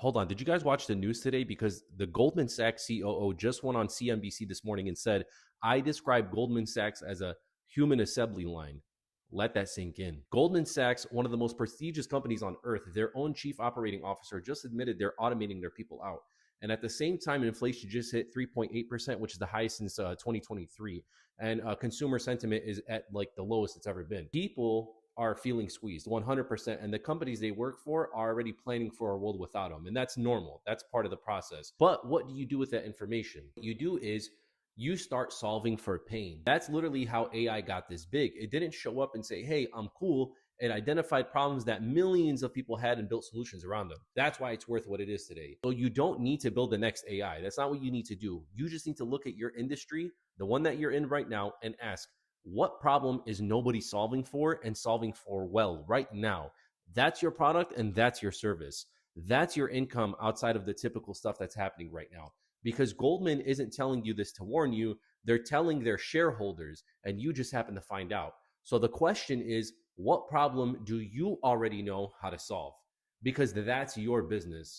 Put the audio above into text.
Hold on. Did you guys watch the news today? Because the Goldman Sachs COO just went on CNBC this morning and said, I describe Goldman Sachs as a human assembly line. Let that sink in. Goldman Sachs, one of the most prestigious companies on earth, their own chief operating officer just admitted they're automating their people out. And at the same time, inflation just hit 3.8%, which is the highest since 2023. And consumer sentiment is at like the lowest it's ever been. People are feeling squeezed 100%. And the companies they work for are already planning for a world without them. And that's normal. That's part of the process. But what do you do with that information? What you do is you start solving for pain. That's literally how AI got this big. It didn't show up and say, hey, I'm cool. It identified problems that millions of people had and built solutions around them. That's why it's worth what it is today. So you don't need to build the next AI. That's not what you need to do. You just need to look at your industry, the one that you're in right now, and ask, what problem is nobody solving for and solving for well right now? That's your product and that's your service. That's your income outside of the typical stuff that's happening right now. Because Goldman isn't telling you this to warn you, they're telling their shareholders, and you just happen to find out. So the question is, what problem do you already know how to solve? Because that's your business.